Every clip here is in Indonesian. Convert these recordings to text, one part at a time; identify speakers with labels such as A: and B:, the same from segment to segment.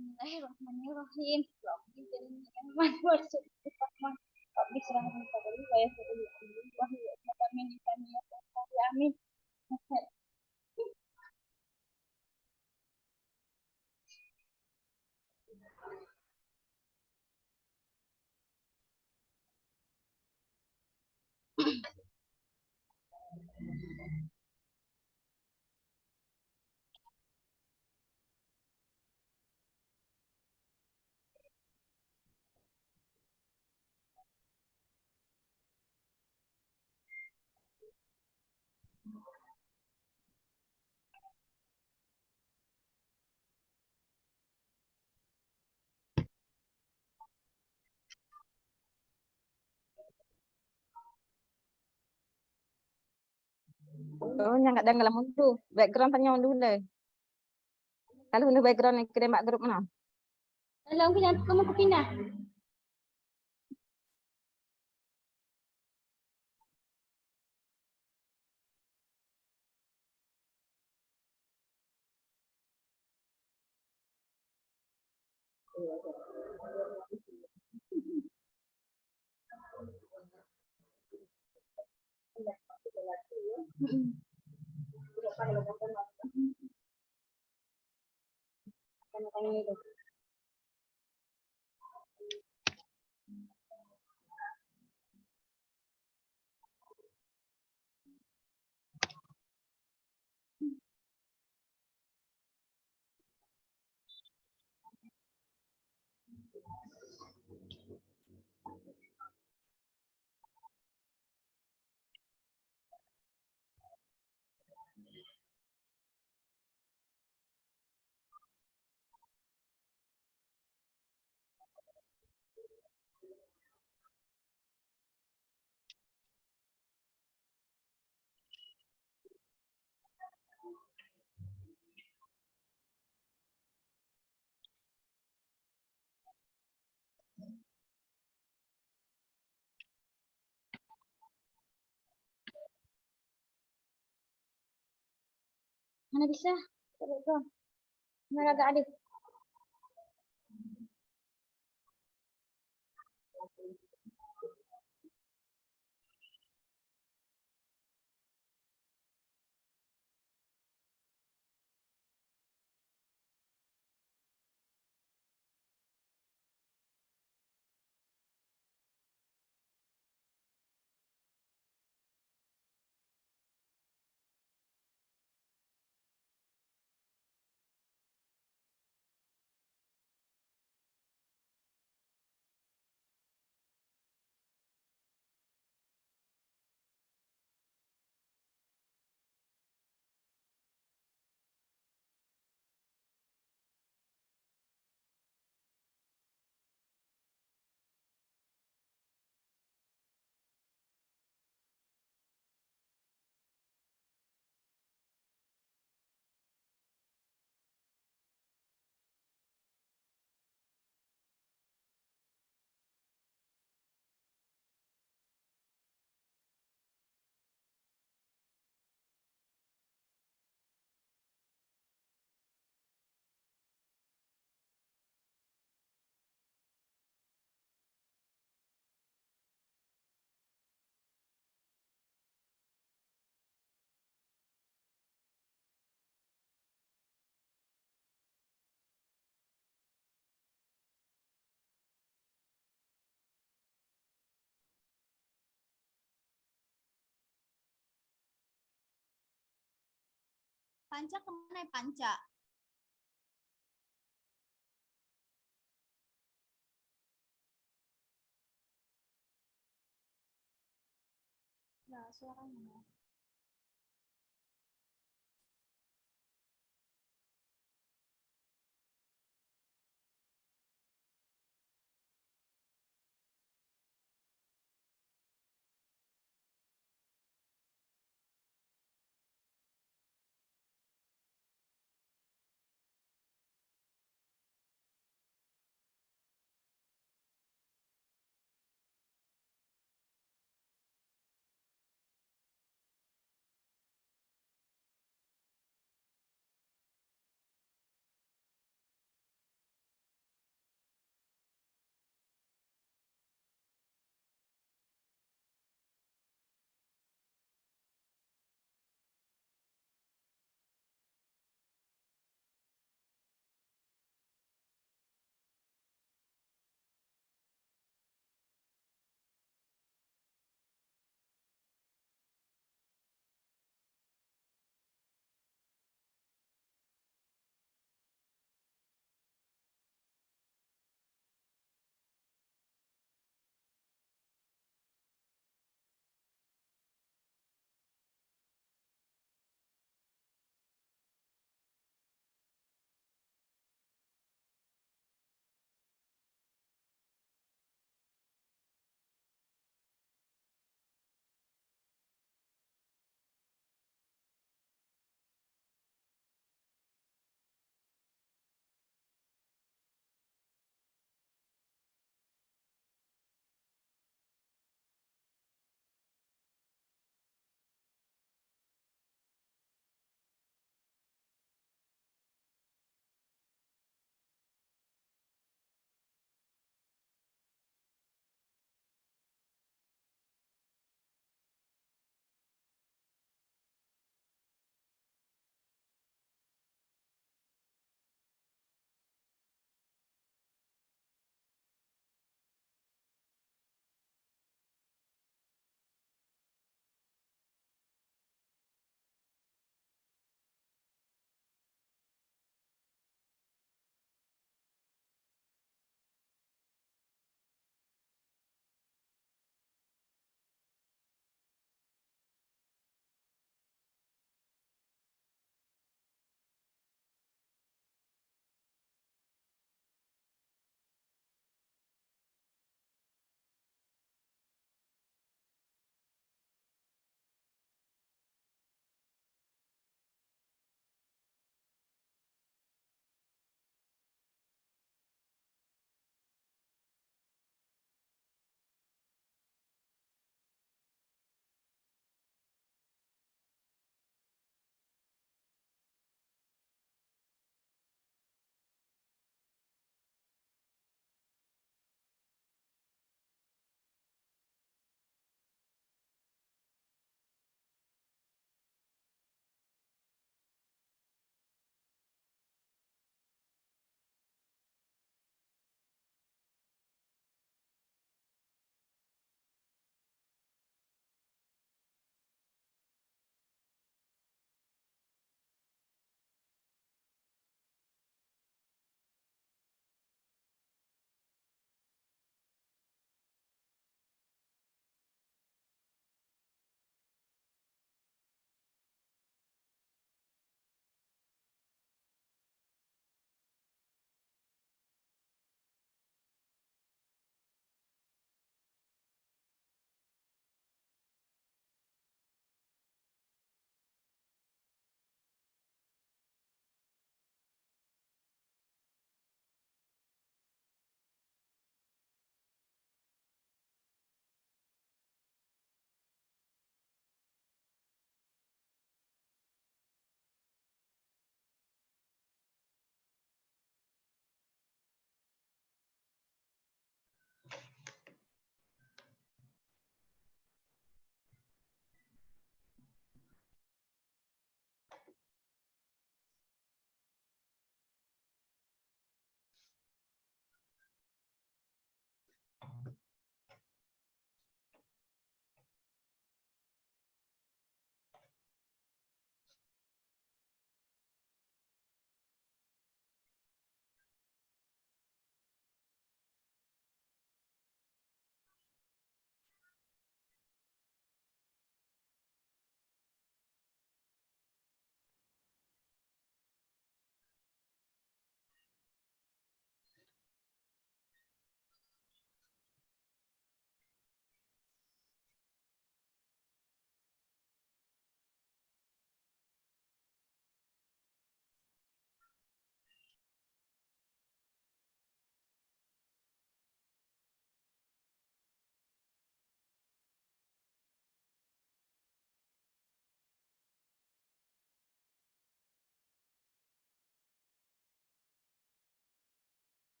A: Bismillahirrahmanirrahim. Rabbi jalni ilman warzuqni fahman. Rabbi shrah li sadri wa yassir li amri wahlul 'uqdatam min lisani yafqahu qawli. Amin.
B: Oh, yang kat dalam dulu. Background tanya dulu deh. Kalau untuk background ni kirim mak grup mana?
A: Dalam aku jangan kamu kepindah. Mana bisa? Mana agak ada.
C: Panca kemana ya Panca? Ya, suaranya.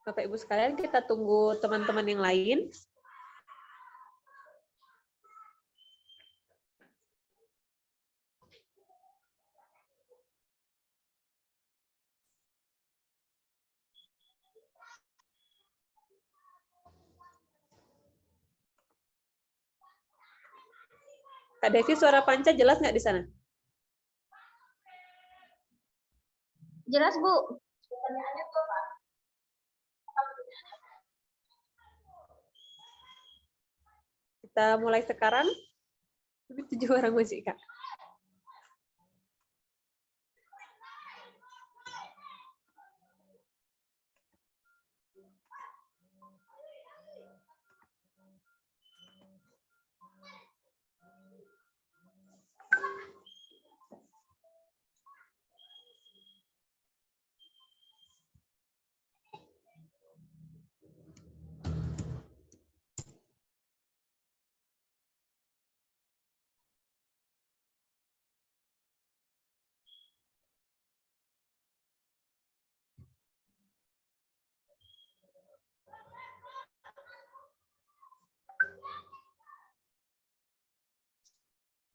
D: Bapak Ibu sekalian, kita tunggu teman-teman yang lain. Kak Devi, suara Panca jelas nggak di sana?
A: Jelas, Bu.
D: Kita mulai sekarang. 7 orang masih, Kak.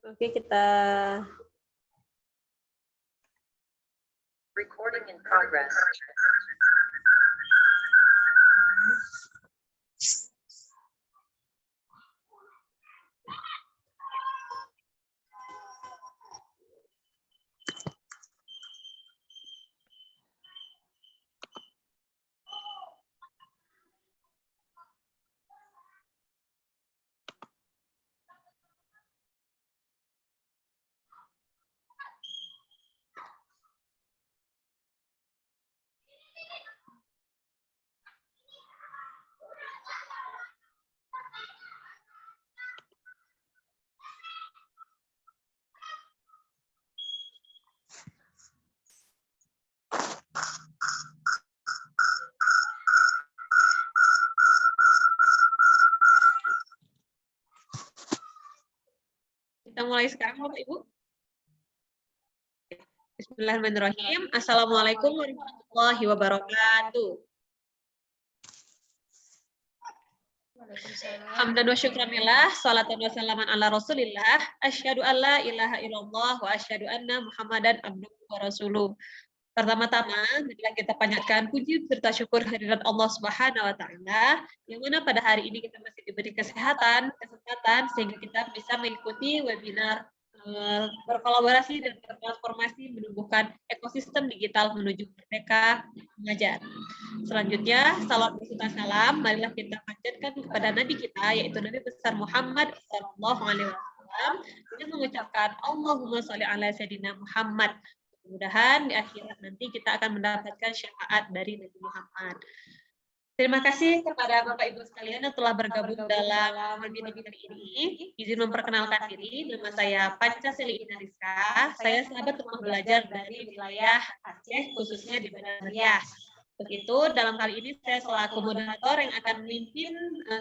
D: Oke, kita
E: Recording in progress.
D: mulai sekarang, Bapak Ibu. Bismillahirrahmanirrahim. Assalamualaikum warahmatullahi wabarakatuh. Hamdan wa syukranillah, salatan wa salaman ala rasulillah, asyhadu an la ilaha illallah wa asyhadu anna muhammadan abduhu wa rasuluh. Pertama-tama, marilah kita panjatkan puji serta syukur kehadirat Allah Subhanahu wa taala yang mana pada hari ini kita masih diberi kesehatan, kesempatan sehingga kita bisa mengikuti webinar berkolaborasi dan bertransformasi menumbuhkan ekosistem digital menuju merdeka mengajar. Selanjutnya, salam beserta salam, marilah kita panjatkan kepada Nabi kita, yaitu Nabi besar Muhammad SAW, dengan mengucapkan Allahumma sholli ala Sayyidina Muhammad. Mudah-mudahan di akhirat nanti kita akan mendapatkan syafaat dari Nabi Muhammad. Terima kasih kepada Bapak Ibu sekalian yang telah bergabung dalam webinar kali ini. Izin memperkenalkan diri, nama saya Panca Seli Inariska. Saya sahabat rumah belajar dari wilayah Aceh, khususnya di Bandar Meriah. Untuk itu, dalam kali ini saya selaku moderator yang akan memimpin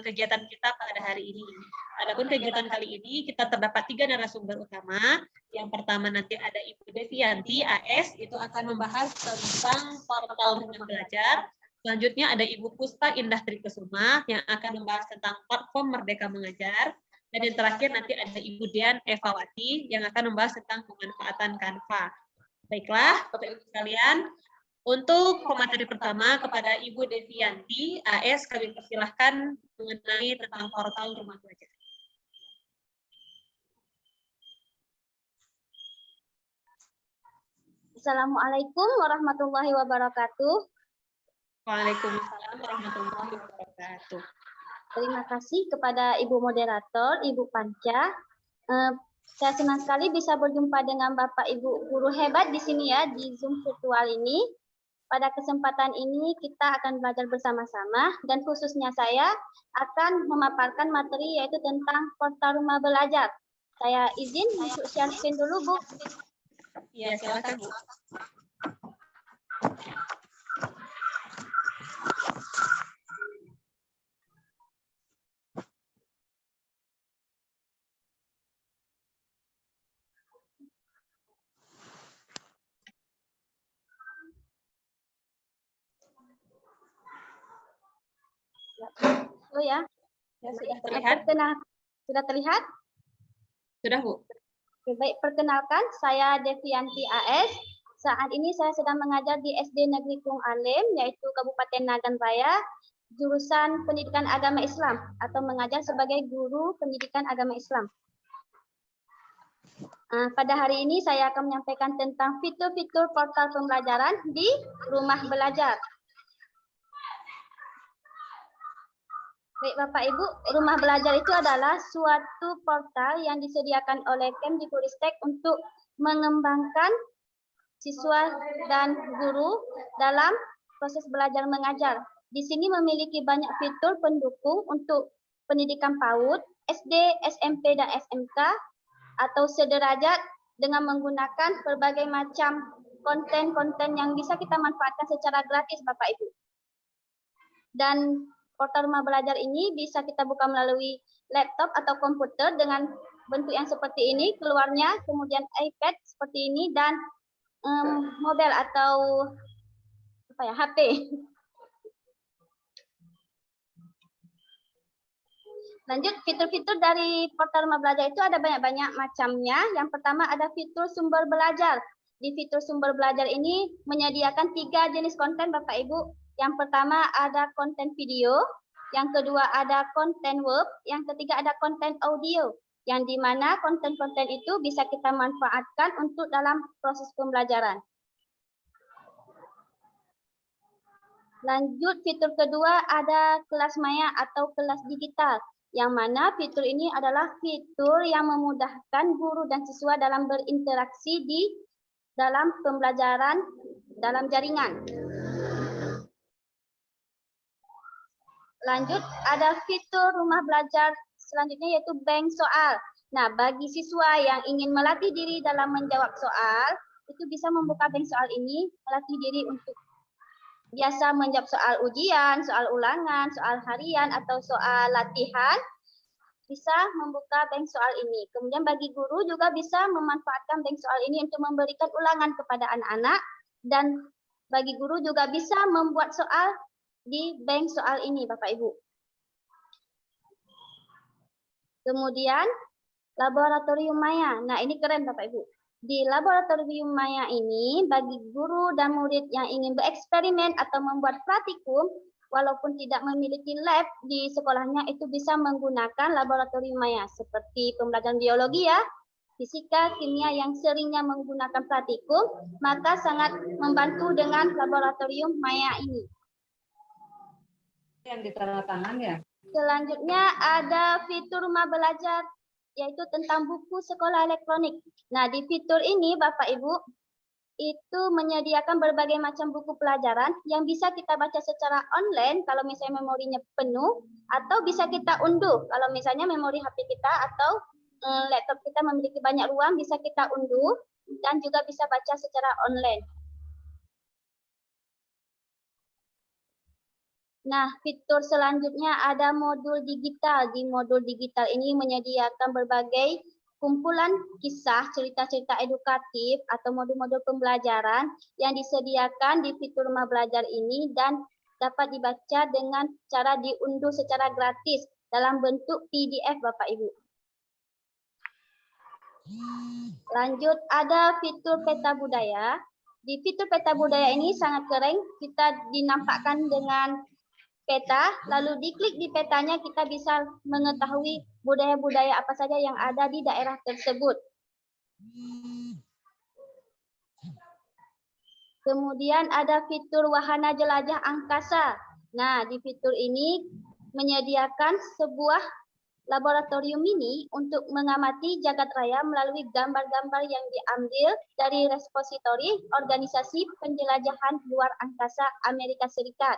D: kegiatan kita pada hari ini. Adapun kegiatan kali ini kita terdapat 3 narasumber utama. Yang pertama nanti ada Ibu Devianti AS, itu akan membahas tentang portal rumah belajar. Selanjutnya ada Ibu Puspa Indah Trikesuma yang akan membahas tentang platform Merdeka Mengajar. Dan yang terakhir nanti ada Ibu Dian Evawati yang akan membahas tentang pemanfaatan Canva. Baiklah, Bapak Ibu sekalian, untuk pemateri pertama kepada Ibu Devianti AS, kami persilahkan mengenai tentang portal rumah belajar.
A: Assalamualaikum warahmatullahi wabarakatuh.
D: Waalaikumsalam warahmatullahi wabarakatuh.
A: Terima kasih kepada Ibu Moderator, Ibu Panca. Saya senang sekali bisa berjumpa dengan Bapak Ibu guru hebat di sini ya, di Zoom virtual ini. Pada kesempatan ini kita akan belajar bersama-sama dan khususnya saya akan memaparkan materi yaitu tentang portal rumah belajar. Saya izin untuk share screen dulu, Bu.
D: Ya, silakan, Bu.
A: Oh ya,
C: Ya,
D: Sudah
C: sudah.
D: terlihat?
A: Sudah terlihat?
D: Sudah, Bu.
A: Oke, baik, perkenalkan saya Devianti AS. Saat ini saya sedang mengajar di SD Negeri Kung Alim, yaitu Kabupaten Nagan Raya, jurusan Pendidikan Agama Islam atau mengajar sebagai guru pendidikan agama Islam. Pada hari ini saya akan menyampaikan tentang fitur-fitur portal pembelajaran di rumah belajar. Baik Bapak Ibu, rumah belajar itu adalah suatu portal yang disediakan oleh Kemdikbudristek untuk mengembangkan siswa dan guru dalam proses belajar mengajar. Di sini memiliki banyak fitur pendukung untuk pendidikan PAUD, SD, SMP, dan SMK atau sederajat dengan menggunakan berbagai macam konten-konten yang bisa kita manfaatkan secara gratis Bapak Ibu. Dan portal rumah belajar ini bisa kita buka melalui laptop atau komputer dengan bentuk yang seperti ini, keluarnya, kemudian iPad seperti ini, dan mobile atau HP. Lanjut, fitur-fitur dari portal rumah belajar itu ada banyak-banyak macamnya. Yang pertama ada fitur sumber belajar. Di fitur sumber belajar ini menyediakan 3 jenis konten Bapak Ibu. Yang pertama ada konten video, yang kedua ada konten web, yang ketiga ada konten audio. Yang dimana konten-konten itu bisa kita manfaatkan untuk dalam proses pembelajaran. Lanjut, fitur kedua ada kelas maya atau kelas digital. Yang mana fitur ini adalah fitur yang memudahkan guru dan siswa dalam berinteraksi di dalam pembelajaran dalam jaringan. Lanjut, ada fitur rumah belajar selanjutnya yaitu bank soal. Nah, bagi siswa yang ingin melatih diri dalam menjawab soal, itu bisa membuka bank soal ini, melatih diri untuk biasa menjawab soal ujian, soal ulangan, soal harian, atau soal latihan, bisa membuka bank soal ini. Kemudian bagi guru juga bisa memanfaatkan bank soal ini untuk memberikan ulangan kepada anak-anak, dan bagi guru juga bisa membuat soal di bank soal ini, Bapak Ibu. Kemudian laboratorium maya. Nah, ini keren Bapak Ibu. Di laboratorium maya ini bagi guru dan murid yang ingin bereksperimen atau membuat praktikum, walaupun tidak memiliki lab di sekolahnya, itu bisa menggunakan laboratorium maya seperti pembelajaran biologi ya, fisika, kimia yang seringnya menggunakan praktikum, maka sangat membantu dengan laboratorium maya ini.
B: Yang ditandatangan ya.
A: Selanjutnya ada fitur rumah belajar, yaitu tentang buku sekolah elektronik. Nah, di fitur ini Bapak Ibu, itu menyediakan berbagai macam buku pelajaran yang bisa kita baca secara online kalau misalnya memorinya penuh, atau bisa kita unduh kalau misalnya memori HP kita atau laptop kita memiliki banyak ruang, bisa kita unduh dan juga bisa baca secara online. Nah, fitur selanjutnya ada modul digital. Di modul digital ini menyediakan berbagai kumpulan kisah, cerita-cerita edukatif atau modul-modul pembelajaran yang disediakan di fitur rumah belajar ini dan dapat dibaca dengan cara diunduh secara gratis dalam bentuk PDF Bapak Ibu. Lanjut, ada fitur peta budaya. Di fitur peta budaya ini sangat keren, kita dinampakkan dengan peta, lalu diklik di petanya kita bisa mengetahui budaya-budaya apa saja yang ada di daerah tersebut. Kemudian ada fitur wahana jelajah angkasa. Nah, di fitur ini menyediakan sebuah laboratorium mini untuk mengamati jagat raya melalui gambar-gambar yang diambil dari repositori Organisasi Penjelajahan Luar Angkasa Amerika Serikat.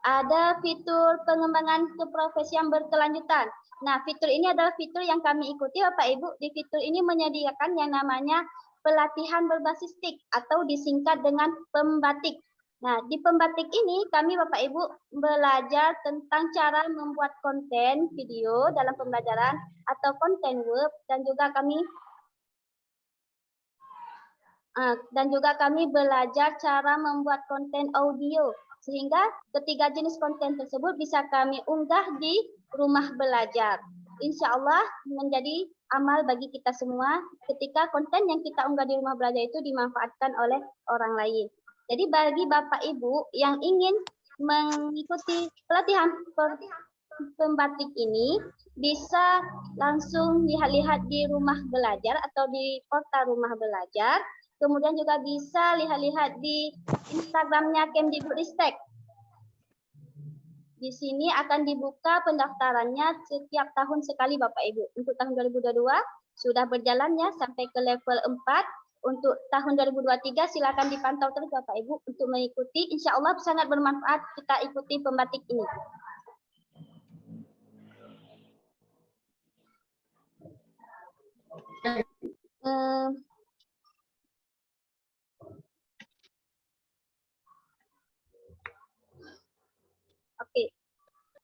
A: Ada fitur pengembangan keprofesian berkelanjutan. Nah, fitur ini adalah fitur yang kami ikuti Bapak Ibu. Di fitur ini menyediakan yang namanya pelatihan berbasis TIK atau disingkat dengan pembatik. Nah, di pembatik ini kami Bapak Ibu belajar tentang cara membuat konten video dalam pembelajaran atau konten web, dan juga kami belajar cara membuat konten audio Sehingga ketiga jenis konten tersebut bisa kami unggah di rumah belajar. Insya Allah menjadi amal bagi kita semua ketika konten yang kita unggah di rumah belajar itu dimanfaatkan oleh orang lain. Jadi bagi Bapak Ibu yang ingin mengikuti pelatihan pembatik ini, bisa langsung lihat-lihat di rumah belajar atau di portal rumah belajar. Kemudian juga bisa lihat-lihat di Instagramnya Kemdikbudristek. Di sini akan dibuka pendaftarannya setiap tahun sekali Bapak Ibu. Untuk tahun 2022 sudah berjalannya sampai ke level 4. Untuk tahun 2023 silakan dipantau terus Bapak Ibu untuk mengikuti. Insya Allah sangat bermanfaat kita ikuti pembatik ini. Oke,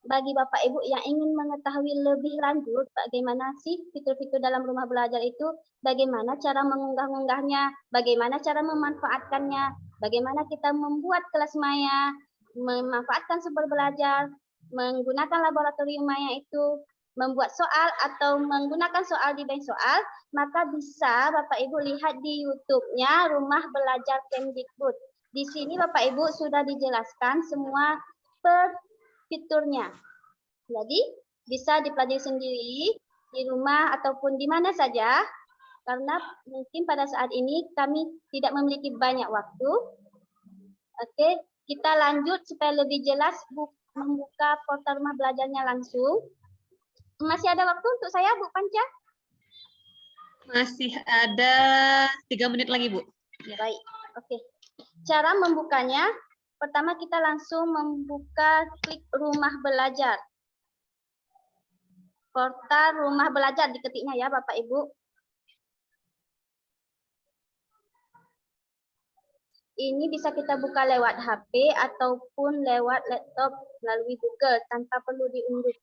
A: bagi Bapak Ibu yang ingin mengetahui lebih lanjut bagaimana sih fitur-fitur dalam rumah belajar itu, bagaimana cara mengunggah-unggahnya, bagaimana cara memanfaatkannya, bagaimana kita membuat kelas maya, memanfaatkan sumber belajar, menggunakan laboratorium maya itu, membuat soal atau menggunakan soal di bank soal, maka bisa Bapak Ibu lihat di YouTube-nya Rumah Belajar Kemdikbud. Di sini Bapak Ibu sudah dijelaskan semua per fiturnya. Jadi bisa dipelajari sendiri di rumah ataupun di mana saja, karena mungkin pada saat ini kami tidak memiliki banyak waktu. Oke, kita lanjut supaya lebih jelas membuka portal rumah belajarnya langsung. Masih ada waktu untuk saya, Bu Panca?
D: Masih ada 3 menit lagi, Bu.
A: Ya. Baik, oke. Cara membukanya, pertama kita langsung membuka klik rumah belajar. Portal rumah belajar diketiknya ya Bapak Ibu. Ini bisa kita buka lewat HP ataupun lewat laptop melalui Google tanpa perlu diunduh.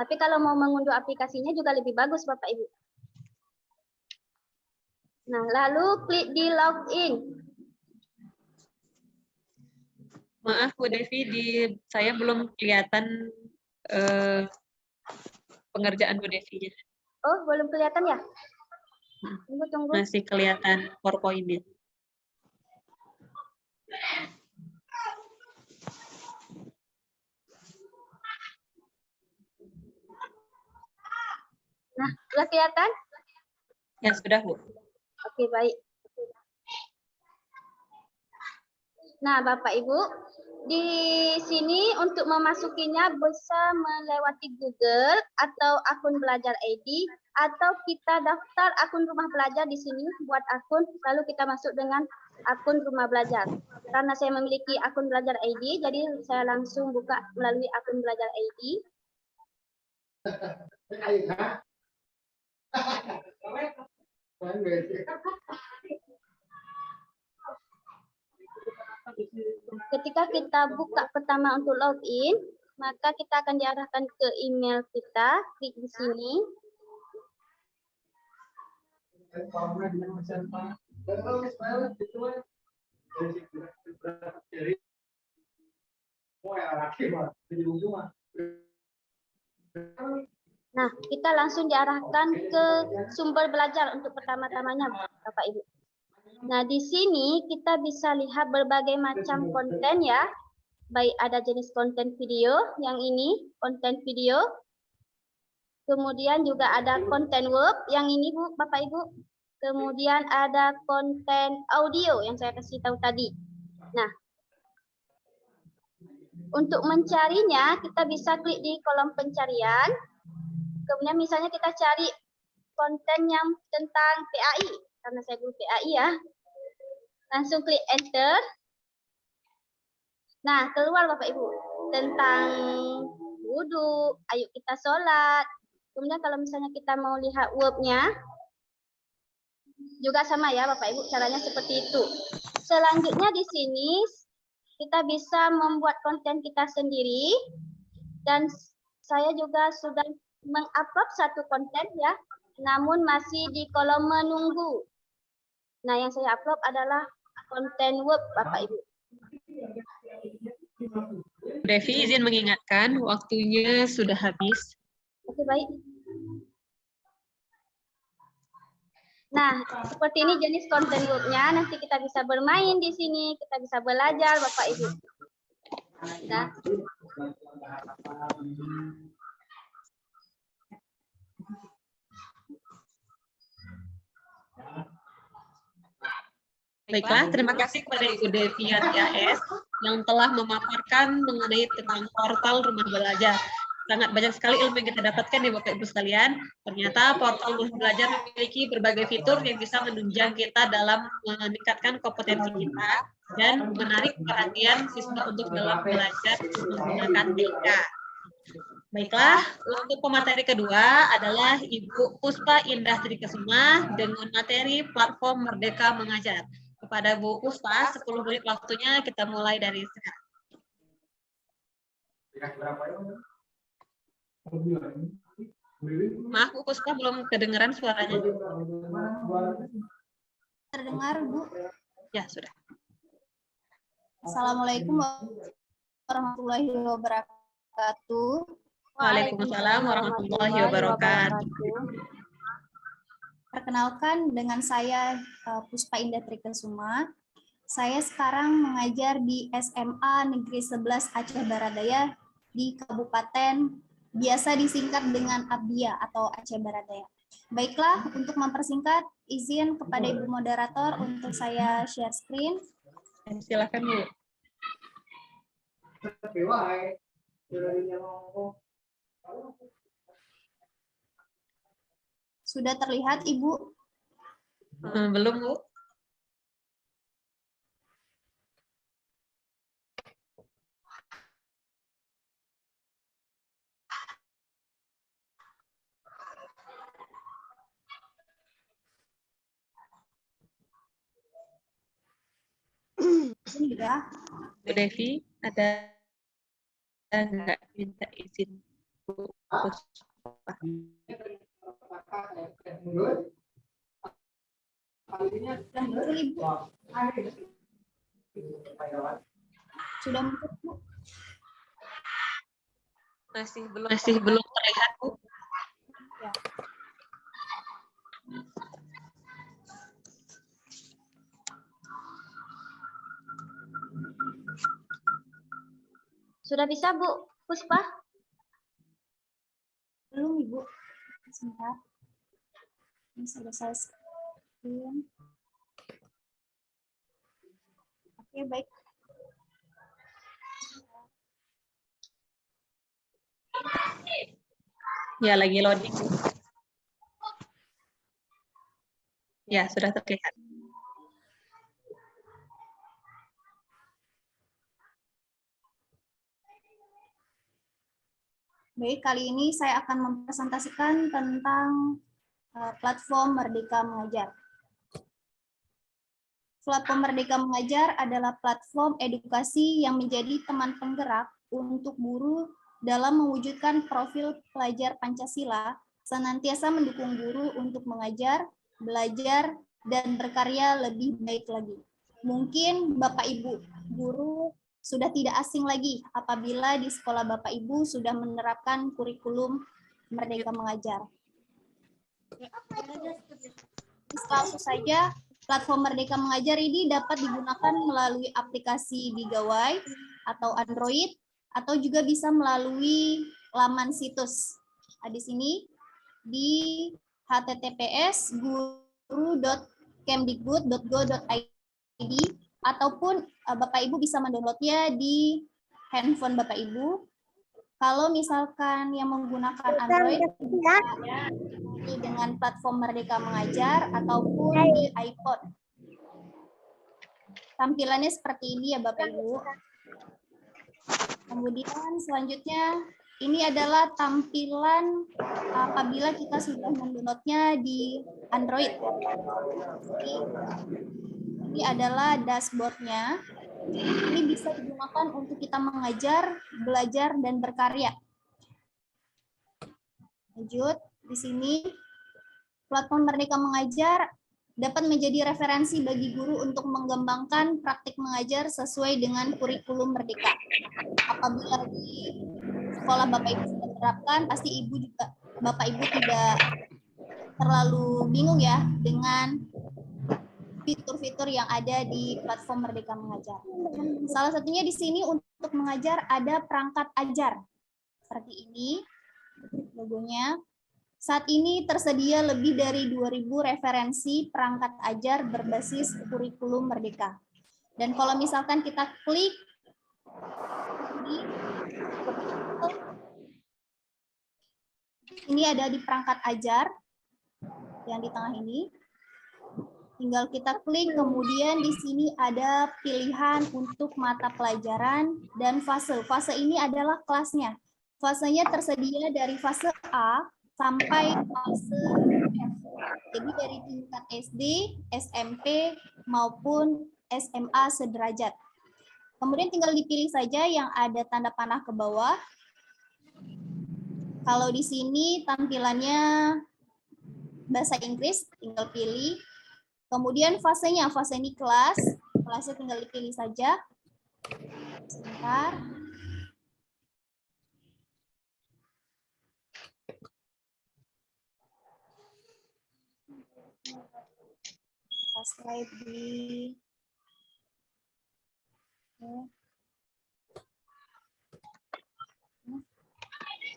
A: Tapi kalau mau mengunduh aplikasinya juga lebih bagus Bapak Ibu. Nah, lalu klik di login.
D: Maaf Bu Devi, saya belum kelihatan pengerjaan Bu Devi-nya.
A: Oh, belum kelihatan ya? Tunggu.
D: Masih kelihatan PowerPoint-nya.
A: Nah, sudah kelihatan?
D: Ya, sudah Bu.
A: Oke, baik. Nah, Bapak Ibu, di sini untuk memasukinya bisa melewati Google atau akun belajar ID, atau kita daftar akun rumah belajar di sini, buat akun, lalu kita masuk dengan akun rumah belajar. Karena saya memiliki akun belajar ID, jadi saya langsung buka melalui akun belajar ID. Ketika kita buka pertama untuk login, maka kita akan diarahkan ke email kita, klik di sini. Nah, kita langsung diarahkan ke sumber belajar untuk pertama-tamanya, Bapak Ibu. Nah, di sini kita bisa lihat berbagai macam konten ya. Baik ada jenis konten video, yang ini konten video. Kemudian juga ada konten web, yang ini Bu, Bapak Ibu. Kemudian ada konten audio yang saya kasih tahu tadi. Nah, untuk mencarinya kita bisa klik di kolom pencarian. Kemudian misalnya kita cari konten yang tentang PAI, karena saya guru PAI ya. Langsung klik enter. Nah, keluar Bapak Ibu tentang wudhu, ayo kita sholat. Kemudian kalau misalnya kita mau lihat webnya, juga sama ya Bapak Ibu, caranya seperti itu. Selanjutnya di sini kita bisa membuat konten kita sendiri. Dan saya juga sudah mengupload satu konten ya, namun masih di kolom menunggu. Nah, yang saya upload adalah konten Word, Bapak Ibu.
D: Devi izin mengingatkan, waktunya sudah habis.
A: Oke, baik. Nah, seperti ini jenis konten Word-nya. Nanti kita bisa bermain di sini, kita bisa belajar, Bapak Ibu. Nah,
D: Baiklah, terima kasih kepada Ibu Devi AS yang telah memaparkan mengenai tentang portal Rumah Belajar. Sangat banyak sekali ilmu yang kita dapatkan ya Bapak Ibu sekalian. Ternyata portal Rumah Belajar memiliki berbagai fitur yang bisa menunjang kita dalam meningkatkan kompetensi kita dan menarik perhatian siswa untuk dalam belajar menggunakan TK. Baiklah, untuk pemateri kedua adalah Ibu Puspa Indah Trikesuma dengan materi platform Merdeka Mengajar. Kepada Bu Puspa, 10 menit waktunya, kita mulai dari sekarang. Maaf Bu Puspa, belum kedengaran suaranya.
C: Terdengar, Bu?
D: Ya, sudah.
C: Assalamualaikum warahmatullahi wabarakatuh.
D: Waalaikumsalam warahmatullahi wabarakatuh.
C: Perkenalkan, dengan saya Puspa Indah Trikesuma. Saya sekarang mengajar di SMA Negeri 11 Aceh Baradaya di Kabupaten, biasa disingkat dengan Abdia atau Aceh Baradaya. Baiklah, untuk mempersingkat, izin kepada Ibu Moderator untuk saya share screen.
D: Silakan Bu.
C: Sudah terlihat, Ibu?
D: Belum Bu.
C: Ya.
D: Bu Devi, ada nggak minta izin Bu Puspa?
C: Sudah muncul, Ibu? Sudah muncul, Bu?
D: Masih belum terlihat Bu.
C: Ya.
A: sudah bisa, Bu Puspa?
C: Belum, Ibu. Sebentar. Ini sudah saya screen. Oke, baik.
D: Ya, lagi loading. Ya, sudah terlihat.
C: Baik, kali ini saya akan mempresentasikan tentang platform Merdeka Mengajar. Platform Merdeka Mengajar adalah platform edukasi yang menjadi teman penggerak untuk guru dalam mewujudkan profil pelajar Pancasila, senantiasa mendukung guru untuk mengajar, belajar, dan berkarya lebih baik lagi. Mungkin Bapak Ibu guru sudah tidak asing lagi apabila di sekolah Bapak Ibu sudah menerapkan kurikulum Merdeka Mengajar. Langsung saja, platform Merdeka Mengajar ini dapat digunakan melalui aplikasi di Gawai atau Android, atau juga bisa melalui laman situs. Di sini di https://guru.kemdikbud.go.id, ataupun Bapak Ibu bisa mendownloadnya di handphone Bapak Ibu. Kalau misalkan yang menggunakan Android dengan platform Merdeka Mengajar ataupun di iPod. Tampilannya seperti ini ya Bapak Ibu. Kemudian selanjutnya ini adalah tampilan apabila kita sudah mendownloadnya di Android. Ini adalah dashboardnya. Ini bisa digunakan untuk kita mengajar, belajar, dan berkarya. Lanjut, di sini platform Merdeka Mengajar dapat menjadi referensi bagi guru untuk mengembangkan praktik mengajar sesuai dengan kurikulum Merdeka. Apabila di sekolah Bapak Ibu sudah menerapkan, pasti Bapak Ibu tidak terlalu bingung ya dengan fitur-fitur yang ada di platform Merdeka Mengajar. Salah satunya di sini untuk mengajar ada perangkat ajar. Seperti ini logonya. Saat ini tersedia lebih dari 2.000 referensi perangkat ajar berbasis kurikulum Merdeka. Dan kalau misalkan kita klik ini ada di perangkat ajar yang di tengah ini. Tinggal kita klik, kemudian di sini ada pilihan untuk mata pelajaran dan fase. Fase ini adalah kelasnya. Fasenya tersedia dari fase A sampai fase F. Jadi dari tingkat SD, SMP, maupun SMA sederajat. Kemudian tinggal dipilih saja yang ada tanda panah ke bawah. Kalau di sini tampilannya bahasa Inggris, tinggal pilih. Kemudian fasenya, fase ini kelasnya tinggal dipilih saja. Sebentar. Slide di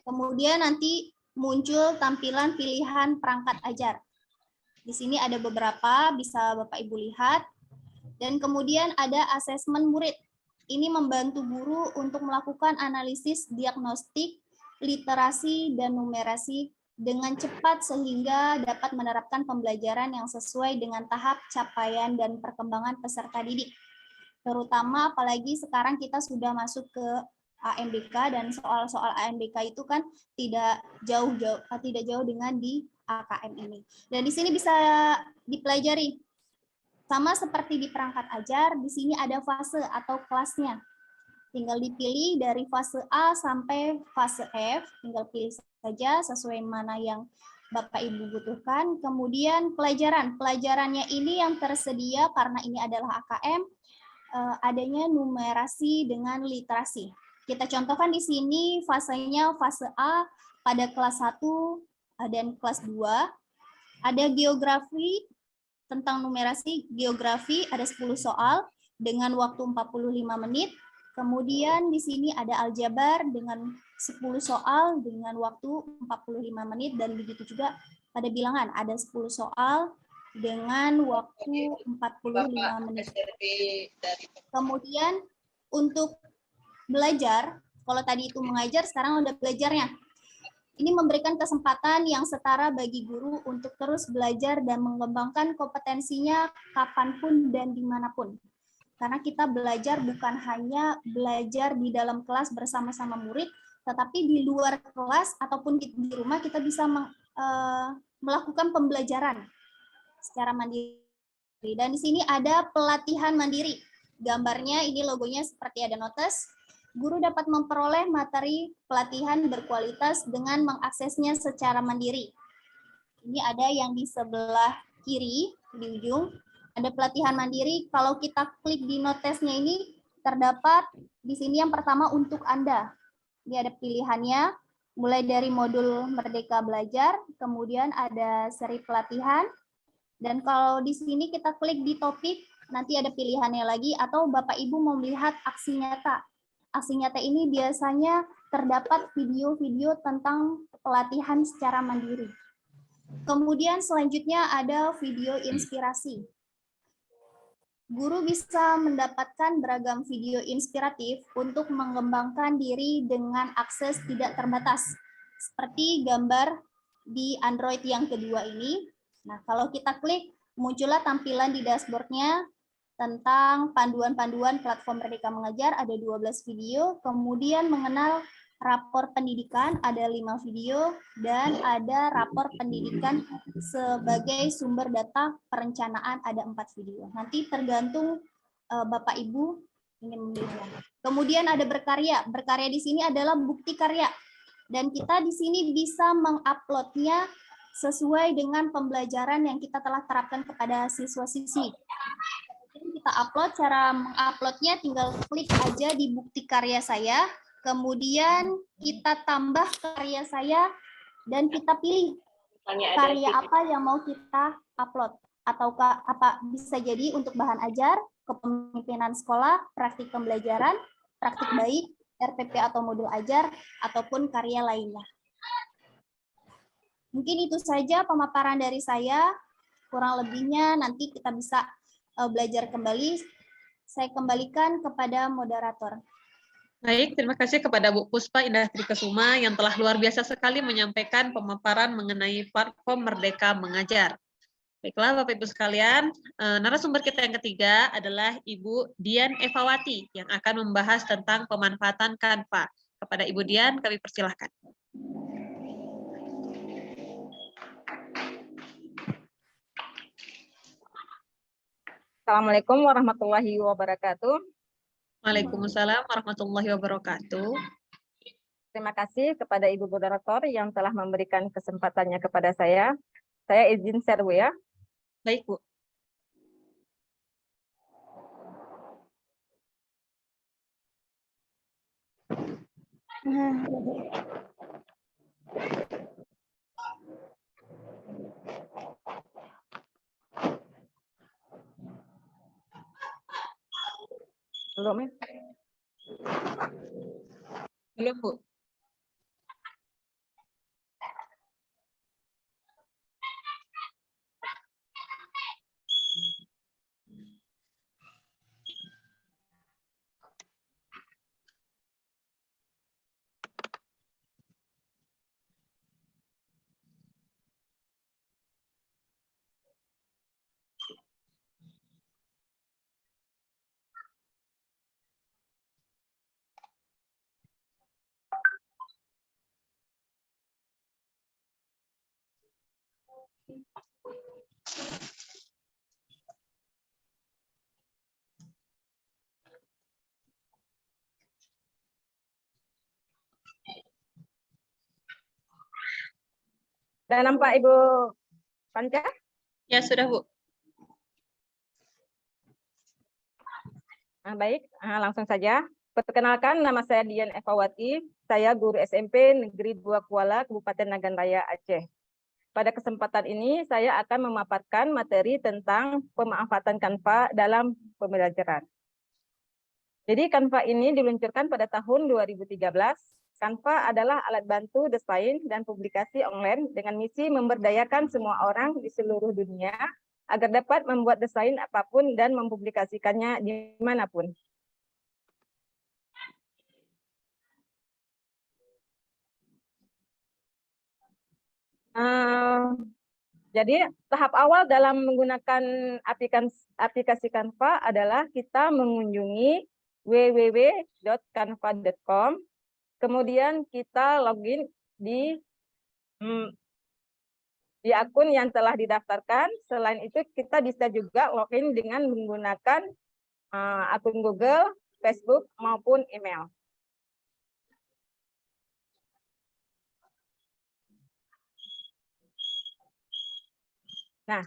C: kemudian nanti muncul tampilan pilihan perangkat ajar. Di sini ada beberapa, bisa Bapak Ibu lihat. Dan kemudian ada asesmen murid. Ini membantu guru untuk melakukan analisis diagnostik, literasi, dan numerasi dengan cepat sehingga dapat menerapkan pembelajaran yang sesuai dengan tahap capaian dan perkembangan peserta didik. Terutama apalagi sekarang kita sudah masuk ke AMBK dan soal-soal AMBK itu kan tidak jauh dengan di AKM ini. Dan di sini bisa dipelajari. Sama seperti di perangkat ajar, di sini ada fase atau kelasnya. Tinggal dipilih dari fase A sampai fase F, tinggal pilih saja sesuai mana yang Bapak Ibu butuhkan. Kemudian pelajarannya ini yang tersedia karena ini adalah AKM, adanya numerasi dengan literasi. Kita contohkan di sini fasenya fase A pada kelas 1 dan kelas 2. Ada geografi, tentang numerasi geografi ada 10 soal dengan waktu 45 menit. Kemudian di sini ada aljabar dengan 10 soal dengan waktu 45 menit dan begitu juga pada bilangan ada 10 soal dengan waktu 45 menit. Kemudian untuk belajar, kalau tadi itu mengajar, sekarang udah belajarnya. Ini memberikan kesempatan yang setara bagi guru untuk terus belajar dan mengembangkan kompetensinya kapanpun dan dimanapun. Karena kita belajar bukan hanya belajar di dalam kelas bersama-sama murid, tetapi di luar kelas ataupun di rumah kita bisa melakukan pembelajaran secara mandiri. Dan di sini ada pelatihan mandiri. Gambarnya ini logonya seperti ada notes. Guru dapat memperoleh materi pelatihan berkualitas dengan mengaksesnya secara mandiri. Ini ada yang di sebelah kiri, di ujung. Ada pelatihan mandiri. Kalau kita klik di notesnya ini, terdapat di sini yang pertama untuk Anda. Ini ada pilihannya, mulai dari modul Merdeka Belajar, kemudian ada seri pelatihan. Dan kalau di sini kita klik di topik, nanti ada pilihannya lagi, atau Bapak Ibu mau melihat aksi nyata. Aksi nyata ini biasanya terdapat video-video tentang pelatihan secara mandiri. Kemudian selanjutnya ada video inspirasi. Guru bisa mendapatkan beragam video inspiratif untuk mengembangkan diri dengan akses tidak terbatas. Seperti gambar di Android yang kedua ini. Nah, kalau kita klik, muncullah tampilan di dashboard-nya tentang panduan-panduan platform Merdeka Mengajar, ada 12 video, kemudian mengenal rapor pendidikan, ada 5 video, dan ada rapor pendidikan sebagai sumber data perencanaan, ada 4 video. Nanti tergantung Bapak Ibu ingin memilihnya. Kemudian ada berkarya. Berkarya di sini adalah bukti karya. Dan kita di sini bisa menguploadnya sesuai dengan pembelajaran yang kita telah terapkan kepada siswa-siswi. Kita upload, cara menguploadnya tinggal klik aja di bukti karya saya, kemudian kita tambah karya saya, dan kita pilih karya apa yang mau kita upload. Ataukah apa bisa jadi untuk bahan ajar, kepemimpinan sekolah, praktik pembelajaran, praktik baik, RPP atau modul ajar, ataupun karya lainnya. Mungkin itu saja pemaparan dari saya. Kurang lebihnya nanti kita bisa belajar kembali. Saya kembalikan kepada moderator.
D: Baik, terima kasih kepada Bu Puspa Indah Trikesuma yang telah luar biasa sekali menyampaikan pemaparan mengenai platform Merdeka Mengajar. Baiklah Bapak Ibu sekalian, narasumber kita yang ketiga adalah Ibu Dian Evawati yang akan membahas tentang pemanfaatan Canva. Kepada Ibu Dian kami persilahkan.
B: Assalamualaikum warahmatullahi wabarakatuh.
D: Waalaikumsalam warahmatullahi wabarakatuh.
B: Terima kasih kepada Ibu Moderator yang telah memberikan kesempatannya kepada saya. Saya izin share, Bu, ya.
D: Baik, Bu.
B: Belum, ya?
D: Belum, Bu.
B: Sudah nampak Ibu Panca?
D: Ya, sudah, Bu.
B: Baik, langsung saja. Perkenalkan, nama saya Dian Evawati. Saya guru SMP Negeri 2 Kuala, Kabupaten Nagan Raya, Aceh. Pada kesempatan ini, saya akan memaparkan materi tentang pemanfaatan Canva dalam pembelajaran. Jadi Canva ini diluncurkan pada tahun 2013. Canva adalah alat bantu desain dan publikasi online dengan misi memberdayakan semua orang di seluruh dunia agar dapat membuat desain apapun dan mempublikasikannya dimanapun. Jadi tahap awal dalam menggunakan aplikasi Canva adalah kita mengunjungi www.canva.com, kemudian kita login di akun yang telah didaftarkan. Selain itu kita bisa juga login dengan menggunakan akun Google, Facebook, maupun email. Nah,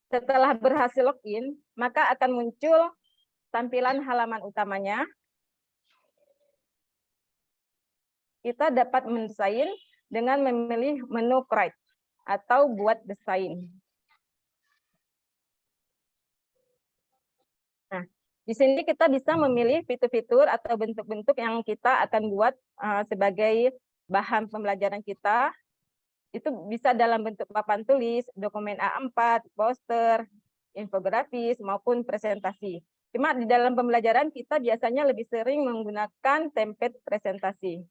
B: setelah berhasil login, maka akan muncul tampilan halaman utamanya. Kita dapat mendesain dengan memilih menu Create atau buat desain. Nah, di sini kita bisa memilih fitur-fitur atau bentuk-bentuk yang kita akan buat sebagai bahan pembelajaran kita. Itu bisa dalam bentuk papan tulis, dokumen A4, poster, infografis, maupun presentasi. Cuma di dalam pembelajaran kita biasanya lebih sering menggunakan template presentasi.